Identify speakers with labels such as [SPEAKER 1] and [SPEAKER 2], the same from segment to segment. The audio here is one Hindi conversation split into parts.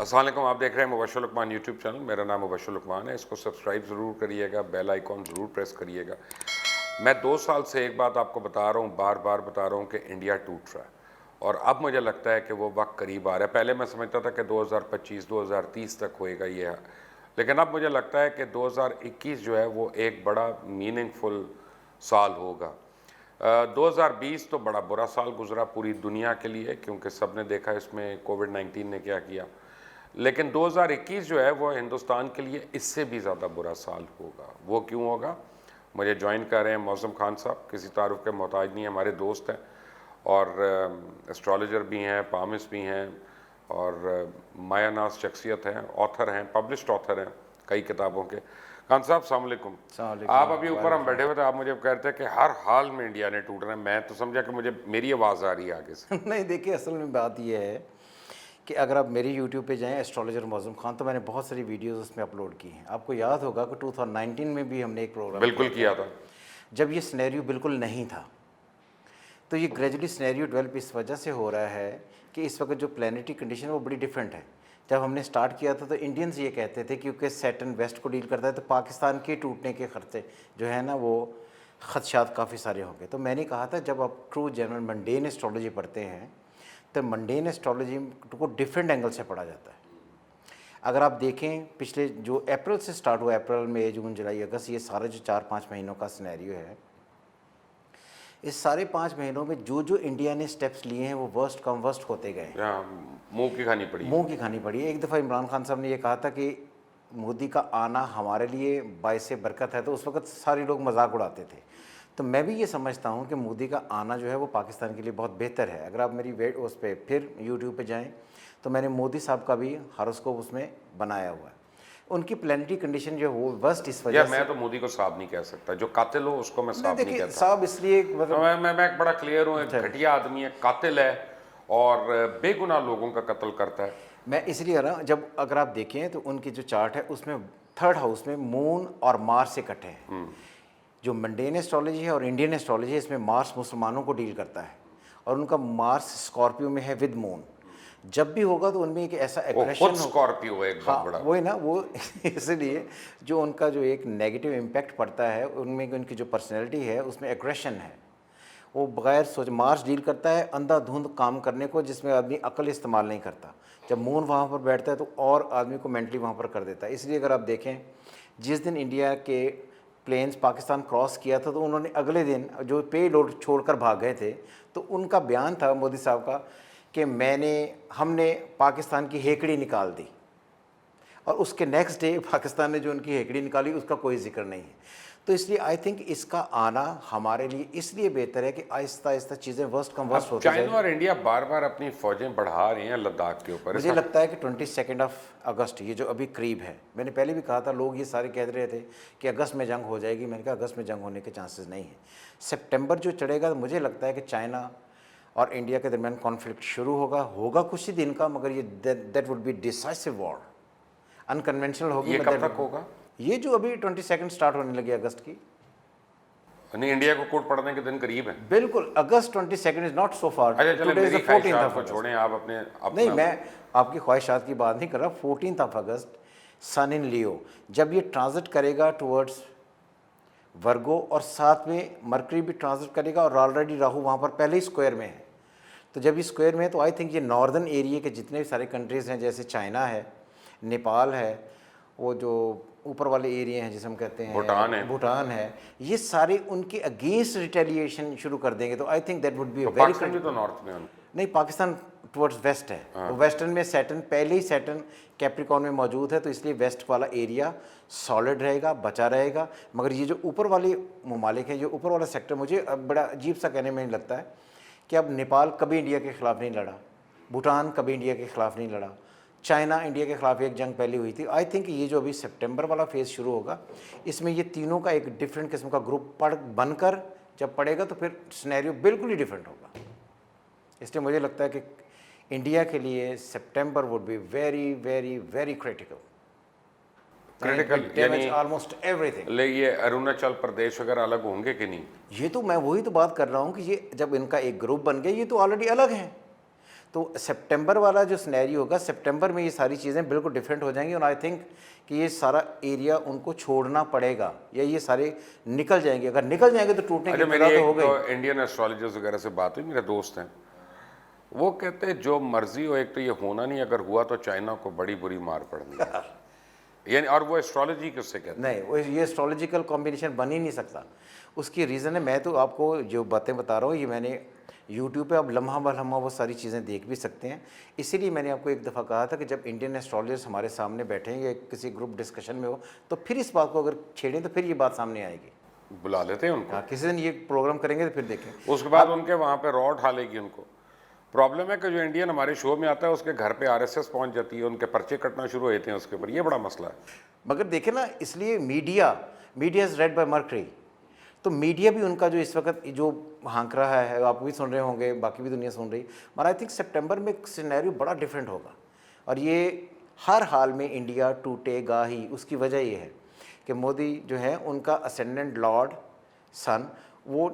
[SPEAKER 1] अस्सलाम वालेकुम, आप देख रहे हैं मुबश्शिर लुकमान यूट्यूब चैनल। मेरा नाम मुबश्शिर लुकमान है। इसको सब्सक्राइब ज़रूर करिएगा, बेल आइकॉन ज़रूर प्रेस करिएगा। मैं 2 साल से एक बात आपको बता रहा हूँ, बार बार बता रहा हूँ कि इंडिया टूट रहा है और अब मुझे लगता है कि वो वक्त करीब आ रहा है। पहले मैं समझता था कि 2025 2030 तक होएगा ये, लेकिन अब मुझे लगता है कि 2021 जो है वो एक बड़ा मीनिंगफुल साल होगा। 2020 तो बड़ा बुरा साल गुजरा पूरी दुनिया के लिए, क्योंकि सब ने देखा इसमें कोविड-19 ने क्या किया। लेकिन 2021 जो है वो हिंदुस्तान के लिए इससे भी ज़्यादा बुरा साल होगा। वो क्यों होगा? मुझे ज्वाइन कर रहे हैं मौज़म खान साहब, किसी तारुफ के मोहताज नहीं है, हमारे दोस्त हैं और एस्ट्रोलॉजर भी हैं, पामिस्ट भी हैं और मायानाज शख्सियत हैं, ऑथर हैं, पब्लिश्ड ऑथर हैं कई किताबों के। खान साहब अस्सलाम वालेकुम। आप अभी ऊपर हम बैठे हुए थे, आप मुझे कह रहे थे कि हर हाल में इंडिया ने टूटना है। मैं तो समझा कि मुझे मेरी आवाज़ आ रही है आगे से।
[SPEAKER 2] नहीं देखिए, असल में बात यह है कि अगर आप मेरी यूट्यूब पे जाएं एस्ट्रोलॉजर मौज़म खान, तो मैंने बहुत सारी वीडियोस उसमें अपलोड की हैं। आपको याद होगा कि 2019 में भी हमने एक प्रोग्राम
[SPEAKER 1] बिल्कुल किया था।
[SPEAKER 2] जब ये सिनेरियो बिल्कुल नहीं था। तो ये ग्रेजुअली सिनेरियो डेवलप इस वजह से हो रहा है कि इस वक्त जो प्लानिटरी कंडीशन है वो बड़ी डिफरेंट है। जब हमने स्टार्ट किया था तो इंडियंस ये कहते थे क्योंकि सैटर्न वेस्ट को डील करता है, तो पाकिस्तान के टूटने के खर्चे जो है ना, वो खदशात काफ़ी सारे होंगे। तो मैंने कहा था, जब आप ट्रू जनरल मंडेन एस्ट्रोलॉजी पढ़ते हैं तो मंडेन एस्ट्रोलॉजी को डिफरेंट एंगल से पढ़ा जाता है। अगर आप देखें, पिछले जो अप्रैल से स्टार्ट हुआ, अप्रैल मई जून जुलाई अगस्त, ये सारे जो 4-5 महीनों का सिनेरियो है, इस सारे 5 महीनों में जो जो इंडिया ने स्टेप्स लिए हैं वो वर्स्ट कम वर्स्ट होते गए।
[SPEAKER 1] मुंह की खानी पड़ी।
[SPEAKER 2] मुंह की खानी पड़ी है। एक दफ़ा इमरान खान साहब ने ये कहा था कि मोदी का आना हमारे लिए बाइसे बरकत है, तो उस वक्त सारे लोग मजाक उड़ाते थे। तो मैं भी ये समझता हूँ कि मोदी का आना जो है वो पाकिस्तान के लिए बहुत बेहतर है। अगर आप मेरी उस पर फिर यूट्यूब पे जाएं तो मैंने मोदी साहब का भी हॉरोस्कोप उसमें बनाया हुआ है। उनकी प्लानिटरी कंडीशन जो है वो वर्स्ट इस वजह से।
[SPEAKER 1] मैं तो मोदी को साहब नहीं कह सकता, जो कातिल हो उसको मैं साहब नहीं कहता।
[SPEAKER 2] साहब इसलिए
[SPEAKER 1] मतलब मैं बड़ा क्लियर हूँ, एक घटिया आदमी है, कातिल है और बेगुनाह लोगों का कत्ल करता है।
[SPEAKER 2] मैं इसलिए रहा, जब अगर आप देखें तो उनकी जो चार्ट है उसमें 3rd हाउस में मून और मार्स इकट्ठे हैं। जो मंडेन एस्ट्रोलॉजी है और इंडियन एस्ट्रोलॉजी है, इसमें मार्स मुसलमानों को डील करता है और उनका मार्स स्कॉर्पियो में है विद मून। जब भी होगा तो उनमें एक ऐसा एग्रेशन
[SPEAKER 1] स्कॉर्पियो है, एक बहुत बड़ा
[SPEAKER 2] वो है ना, वो इसलिए जो उनका जो एक नेगेटिव इम्पैक्ट पड़ता है उनमें, उनकी जो पर्सनैलिटी है उसमें एग्रेशन है। वो बगैर सोच मार्स डील करता है अंधाधुंध काम करने को, जिसमें आदमी अकल इस्तेमाल नहीं करता। जब मून वहाँ पर बैठता है तो और आदमी को मेंटली वहाँ पर कर देता है। इसलिए अगर आप देखें, जिस दिन इंडिया के प्लेन्स पाकिस्तान क्रॉस किया था तो उन्होंने अगले दिन जो पे लोड छोड़कर भाग गए थे, तो उनका बयान था मोदी साहब का कि हमने पाकिस्तान की हेकड़ी निकाल दी, और उसके नेक्स्ट डे पाकिस्तान ने जो उनकी हेकड़ी निकाली उसका कोई जिक्र नहीं है। तो इसलिए आई थिंक इसका आना हमारे लिए इसलिए बेहतर है कि आहिस्ता आहिस्ता चीज़ें वर्स्ट कम वर्स्ट होती
[SPEAKER 1] चाइना और इंडिया बार बार अपनी फौजें बढ़ा रही हैं लद्दाख के ऊपर।
[SPEAKER 2] मुझे लगता है कि 22 अगस्त ये जो अभी करीब है, मैंने पहले भी कहा था, लोग ये सारे कह रहे थे कि अगस्त में जंग हो जाएगी। मैंने कहा अगस्त में जंग होने के चांसेस नहीं है। सितंबर जो चढ़ेगा तो मुझे लगता है कि चाइना और इंडिया के दरमियान कॉन्फ्लिक्ट शुरू होगा कुछ ही दिन का, मगर ये that would be decisive war, unconventional होगी।
[SPEAKER 1] ये कब तक होगा?
[SPEAKER 2] ये जो अभी 22 स्टार्ट होने लगी अगस्त की,
[SPEAKER 1] नहीं, इंडिया को कोट पड़ने के दिन करीब है।
[SPEAKER 2] बिल्कुल, अगस्त 22 इज नॉट सो फार।
[SPEAKER 1] छोड़ें आप अपने
[SPEAKER 2] नहीं, मैं आपकी ख्वाहिशात की बात नहीं कर रहा। 14 अगस्त सन इन लियो जब ये ट्रांजिट करेगा टुवर्ड्स वर्गो, और साथ में मरकरी भी ट्रांजिट करेगा, और ऑलरेडी राहु वहाँ पर पहले ही स्क्वायर में है। तो जब ये स्क्वायर में है तो आई थिंक ये नॉर्दर्न एरिया के जितने भी सारे कंट्रीज़ हैं, जैसे चाइना है, नेपाल है, वो जो ऊपर वाले एरिया हैं जिसे हम कहते हैं भूटान है, ये सारे उनके अगेंस्ट रिटेलिएशन शुरू कर देंगे। तो I think that would be very
[SPEAKER 1] तो नॉर्थ में
[SPEAKER 2] नहीं, पाकिस्तान टुवर्ड्स वेस्ट है। तो वेस्टर्न में सैटर्न, पहले ही सैटर्न कैप्रिकॉर्न में मौजूद है, तो इसलिए वेस्ट वाला एरिया सॉलिड रहेगा, बचा रहेगा। मगर ये जो ऊपर वाले ममालिक हैं, जो ऊपर वाला सेक्टर, मुझे बड़ा अजीब सा कहने में लगता है कि अब नेपाल कभी इंडिया के ख़िलाफ़ नहीं लड़ा, भूटान कभी इंडिया के ख़िलाफ़ नहीं लड़ा, चाइना इंडिया के ख़िलाफ़ एक जंग पहले हुई थी। आई थिंक ये जो अभी सितंबर वाला फेज़ शुरू होगा, इसमें ये तीनों का एक डिफरेंट किस्म का ग्रुप बनकर जब पड़ेगा तो फिर सिनेरियो बिल्कुल ही डिफरेंट होगा। इसलिए मुझे लगता है कि इंडिया के लिए September would be very very very critical, यानी ऑलमोस्ट एवरीथिंग।
[SPEAKER 1] ये अरुणाचल प्रदेश वगैरह अलग होंगे कि नहीं?
[SPEAKER 2] ये तो मैं वही तो बात कर रहा हूँ कि ये जब इनका एक ग्रुप बन गया, ये तो ऑलरेडी अलग हैं। तो सितंबर वाला जो सिनेरियो होगा, सितंबर में ये सारी चीज़ें बिल्कुल डिफरेंट हो जाएंगी और आई थिंक कि ये सारा एरिया उनको छोड़ना पड़ेगा या ये सारे निकल जाएंगे। अगर निकल जाएंगे तो टूटने की
[SPEAKER 1] अच्छा, मेरी
[SPEAKER 2] इब्तदा तो
[SPEAKER 1] एक
[SPEAKER 2] हो गई।
[SPEAKER 1] तो इंडियन एस्ट्रोलॉजर्स वगैरह से बात हुई, मेरे दोस्त हैं, वो कहते हैं जो मर्जी हो, एक तो ये होना नहीं, अगर हुआ तो चाइना को बड़ी बुरी मार पड़नी है। यानी और वो एस्ट्रोलॉजी किससे कहते
[SPEAKER 2] नहीं, वो ये एस्ट्रोलॉजिकल कॉम्बिनेशन बन ही नहीं सकता। उसकी रीज़न है, मैं तो आपको जो बातें बता रहा हूँ ये मैंने यूट्यूब पे आप लम्हा ब लम्हा वो सारी चीज़ें देख भी सकते हैं। इसीलिए मैंने आपको एक दफ़ा कहा था कि जब इंडियन एस्ट्रोलॉजर्स हमारे सामने बैठेंगे या किसी ग्रुप डिस्कशन में हो तो फिर इस बात को अगर छेड़ें तो फिर ये बात सामने आएगी।
[SPEAKER 1] हैं, बुला लेते हैं उनको,
[SPEAKER 2] हाँ, किसी दिन ये प्रोग्राम करेंगे तो फिर देखें।
[SPEAKER 1] उसके बाद उनके वहाँ पे रॉ उठा लेगी उनको। प्रॉब्लम है कि जो इंडियन हमारे शो में आता है उसके घर पे आरएसएस पहुंच जाती है, उनके पर्चे कटना शुरू होते हैं उसके ऊपर, ये बड़ा मसला है।
[SPEAKER 2] मगर देखें ना, इसलिए media is read by Mercury. तो मीडिया भी उनका जो इस वक्त जो हाँक रहा है, आप भी सुन रहे होंगे, बाकी भी दुनिया सुन रही, मगर आई थिंक सितंबर में सिनेरियो बड़ा डिफरेंट होगा और ये हर हाल में इंडिया टूटेगा ही। उसकी वजह ये है कि मोदी जो है उनका असेंडेंट लॉर्ड सन वो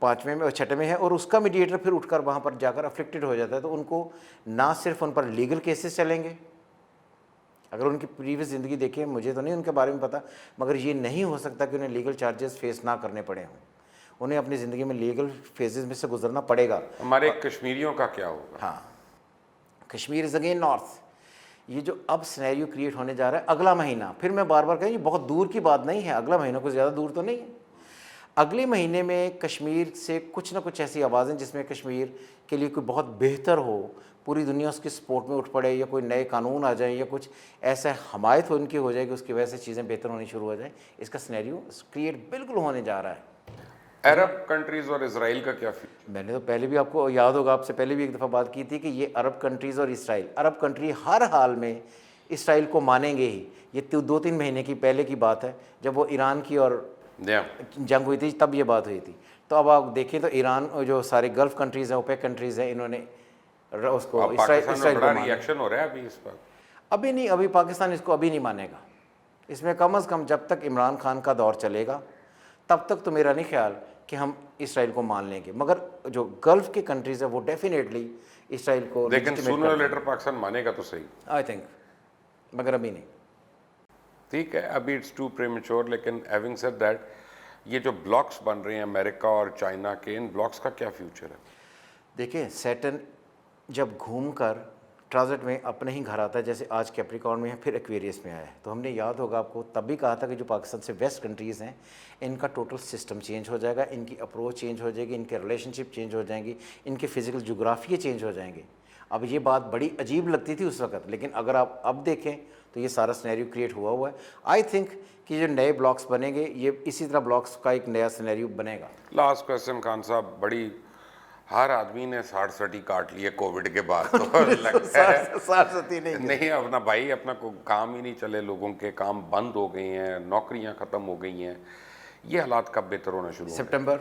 [SPEAKER 2] 5वें में और 6ठे में है और उसका मीडिएटर फिर उठकर वहाँ पर जाकर अफेक्टेड हो जाता है। तो उनको ना सिर्फ उन पर लीगल केसेस चलेंगे, अगर उनकी प्रीवियस ज़िंदगी देखें, मुझे तो नहीं उनके बारे में पता, मगर ये नहीं हो सकता कि उन्हें लीगल चार्जेस फेस ना करने पड़े हों। उन्हें अपनी ज़िंदगी में लीगल फेजेस में से गुजरना पड़ेगा।
[SPEAKER 1] हमारे कश्मीरियों का क्या होगा?
[SPEAKER 2] हाँ, कश्मीर इज़ अगेन नॉर्थ। ये जो अब सिनेरियो क्रिएट होने जा रहा है अगला महीना, फिर मैं बार बार कहूँ ये बहुत दूर की बात नहीं है, अगला महीना कुछ ज़्यादा दूर तो नहीं है। अगले महीने में कश्मीर से कुछ ना कुछ ऐसी आवाज़ें जिसमें कश्मीर के लिए कोई बहुत बेहतर हो, पूरी दुनिया उसकी सपोर्ट में उठ पड़े या कोई नए कानून आ जाए या कुछ ऐसा हमायत उनकी हो जाएगी, उसकी वजह से चीज़ें बेहतर होनी शुरू हो जाए। इसका सिनेरियो क्रिएट बिल्कुल होने जा रहा है।
[SPEAKER 1] अरब कंट्रीज और इसराइल का क्या फ्यूचर?
[SPEAKER 2] मैंने तो पहले भी, आपको याद होगा, आपसे पहले भी एक दफ़ा बात की थी कि ये अरब कंट्रीज़ और इसराइल, अरब कंट्री हर हाल में इसराइल को मानेंगे ही। ये 2-3 महीने की पहले की बात है जब वो ईरान की और जंग हुई थी, तब ये बात हुई थी। तो अब आप देखें तो ईरान जो सारे गल्फ़ कंट्रीज़ हैं, ओपेक कंट्रीज़ हैं, इन्होंने उसको इसराइल
[SPEAKER 1] बड़ा
[SPEAKER 2] को
[SPEAKER 1] रिएक्शन हो रहा है अभी इस पर।
[SPEAKER 2] अभी नहीं, अभी पाकिस्तान इसको अभी नहीं मानेगा। इसमें कम से कम जब तक इमरान खान का दौर चलेगा तब तक तो मेरा नहीं ख्याल कि हम इसराइल को मान लेंगे। मगर जो गल्फ़ की कंट्रीज़ है वो डेफिनेटली इसराइल को,
[SPEAKER 1] लेकिन सूनर और लेटर पाकिस्तान मानेगा तो सही,
[SPEAKER 2] आई थिंक, मगर अभी नहीं।
[SPEAKER 1] ठीक है, अभी इट्स टू प्रीमेच्योर। लेकिन हैविंग सेड दैट, ये जो ब्लॉक्स बन रहे हैं अमेरिका और चाइना के, इन ब्लॉक्स का क्या फ्यूचर है?
[SPEAKER 2] देखिए, सैटर्न जब घूमकर ट्रांजिट में अपने ही घर आता है, जैसे आज कैप्रिकॉर्न में है, फिर एक्वेरियस में आया है, तो हमने याद होगा आपको तब भी कहा था कि जो पाकिस्तान से वेस्ट कंट्रीज़ हैं इनका टोटल सिस्टम चेंज हो जाएगा, इनकी अप्रोच चेंज हो जाएगी, इनके रिलेशनशिप चेंज हो जाएंगी, इनके फिजिकल जोग्राफी चेंज हो जाएंगे। अब ये बात बड़ी अजीब लगती थी उस वक्त, लेकिन अगर आप अब देखें तो ये सारा सिनेरियो क्रिएट हुआ है। आई थिंक कि जो नए ब्लॉक्स बनेंगे ये इसी तरह ब्लॉक्स का एक नया सिनेरियो बनेगा।
[SPEAKER 1] लास्ट क्वेश्चन खान साहब, बड़ी हर आदमी ने 60 काट लिए कोविड के बाद, तो लगता है
[SPEAKER 2] 60
[SPEAKER 1] नहीं, अपना भाई अपना काम ही नहीं चले, लोगों के काम बंद हो गए हैं, नौकरियां खत्म हो गई हैं, ये हालात कब बेहतर होना शुरू होंगे?
[SPEAKER 2] सितंबर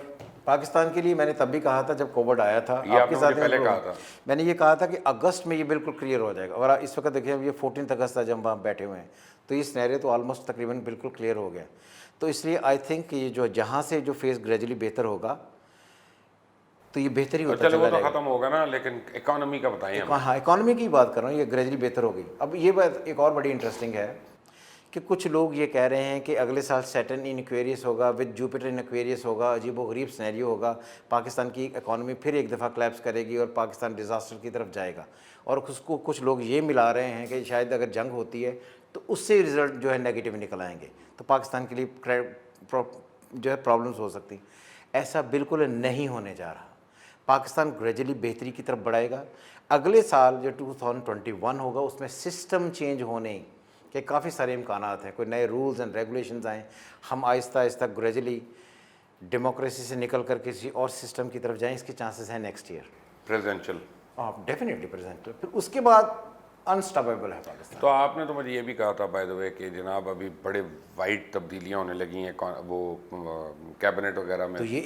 [SPEAKER 2] पाकिस्तान के लिए मैंने तब भी कहा था जब कोविड आया था,
[SPEAKER 1] ये आपने मुझे पहले कहा था।
[SPEAKER 2] मैंने ये कहा था कि अगस्त में ये बिल्कुल क्लियर हो जाएगा। और इस वक्त देखिए ये 14 अगस्त है जब वहाँ बैठे हुए हैं, तो ये सिनेरियो तो ऑलमोस्ट तकरीबन बिल्कुल क्लियर हो गया। तो इसलिए आई थिंक कि ये जो जहाँ से जो फेस ग्रेजुअली बेहतर होगा तो ये बेहतर ही होता
[SPEAKER 1] चलो वो तो खत्म होगा ना, लेकिन इकोनॉमी का बताएं हमें।
[SPEAKER 2] हाँ, इकोनॉमी की बात कर रहा हूँ, ये ग्रेजुअली बेहतर हो गई। अब ये बात एक और बड़ी इंटरेस्टिंग है कि कुछ लोग ये कह रहे हैं कि अगले साल सैटर्न इन एक्वेरियस होगा, विद जुपिटर इन एक्वेरियस होगा, अजीबोगरीब सिनेरियो होगा, पाकिस्तान की इकोनॉमी फिर एक दफ़ा क्लैप्स करेगी और पाकिस्तान डिज़ास्टर की तरफ जाएगा। और उसको कुछ लोग ये मिला रहे हैं कि शायद अगर जंग होती है तो उससे रिज़ल्ट जो है नेगेटिव निकल आएंगे, तो पाकिस्तान के लिए जो है प्रॉब्लम्स हो सकती। ऐसा बिल्कुल नहीं होने जा रहा। पाकिस्तान ग्रेजुअली बेहतरी की तरफ बढ़ाएगा। अगले साल जो 2021 होगा उसमें सिस्टम चेंज होने के काफ़ी सारे इम्कानात हैं, कोई नए रूल्स एंड रेगुलेशंस आएँ, हम आहिस्ता आहिस्ता ग्रेजुअली डेमोक्रेसी से निकल कर किसी और सिस्टम की तरफ जाएं, इसके चांसेस हैं नेक्स्ट ईयर।
[SPEAKER 1] प्रेजेंशियल,
[SPEAKER 2] डेफिनेटली प्रेजेंशियल, फिर उसके बाद अनस्टॉपेबल है पाकिस्तान।
[SPEAKER 1] तो आपने तो मुझे ये भी कहा था बाय द वे कि जनाब अभी बड़े वाइड तब्दीलियां होने लगी हैं वो कैबिनेट वगैरह में।
[SPEAKER 2] तो ये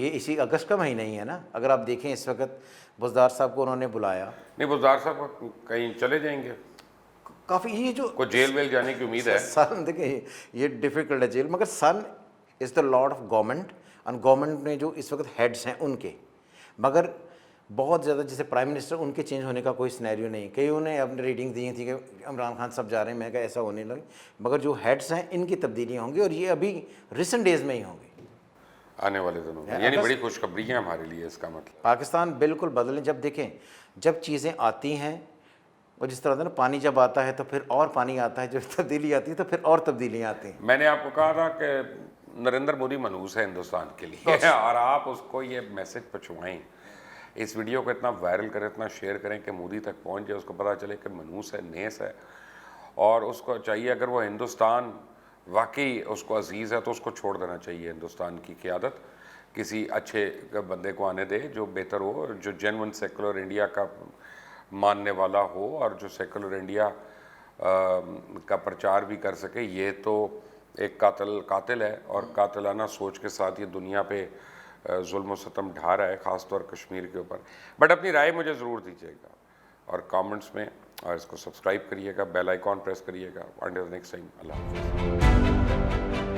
[SPEAKER 2] इसी अगस्त का महीना ही है ना। अगर आप देखें इस वक्त बुज़दार साहब को उन्होंने बुलाया।
[SPEAKER 1] नहीं, बुज़दार साहब कहीं चले जाएंगे,
[SPEAKER 2] काफ़ी ये जो
[SPEAKER 1] कोई जेल वेल जाने की उम्मीद है?
[SPEAKER 2] सन देखिए ये डिफ़िकल्ट है जेल, मगर sun is the lord of government, और गवर्नमेंट में जो इस वक्त हेड्स हैं उनके, मगर बहुत ज़्यादा जैसे प्राइम मिनिस्टर उनके चेंज होने का कोई सिनेरियो नहीं। कईयों ने अपनी रीडिंग दी थी कि इमरान खान सब जा रहे हैं, मैं कहा ऐसा होने लगे, मगर जो हेड्स हैं इनकी तब्दीलियाँ होंगी और ये अभी रिसेंट डेज़ में ही होंगी।
[SPEAKER 1] आने वाले दिनों में, यानी बड़ी खुशखबरी है हमारे लिए इसका मतलब।
[SPEAKER 2] पाकिस्तान बिल्कुल बदलें। जब देखें, जब चीज़ें आती हैं और जिस तरह से ना पानी जब आता है तो फिर और पानी आता है, जब तब्दीली आती है तो फिर और तब्दीलियाँ आती हैं।
[SPEAKER 1] मैंने आपको कहा था कि नरेंद्र मोदी मनहूस है हिंदुस्तान के लिए और आप उसको ये मैसेज पहुँचवाएं, इस वीडियो को इतना वायरल करें, इतना शेयर करें कि मोदी तक पहुँच जाए, उसको पता चले कि मनहूस है, नेस है। और उसको चाहिए, अगर वो हिंदुस्तान वाकई उसको अजीज़ है तो उसको छोड़ देना चाहिए हिंदुस्तान की क़ियादत, किसी अच्छे बंदे को आने दे जो बेहतर हो, जो जेन्युइन सेकुलर इंडिया का मानने वाला हो और जो सेकुलर इंडिया का प्रचार भी कर सके। ये तो एक कातिल है और कातिलाना सोच के साथ ये दुनिया पे जुल्म व सितम ढा रहा है, ख़ासतौर कश्मीर के ऊपर। बट अपनी राय मुझे ज़रूर दीजिएगा और कमेंट्स में, और इसको सब्सक्राइब करिएगा, बेल आइकॉन प्रेस करिएगा। अंटिल नेक्स्ट टाइम, अल्लाह हाफ़िज़।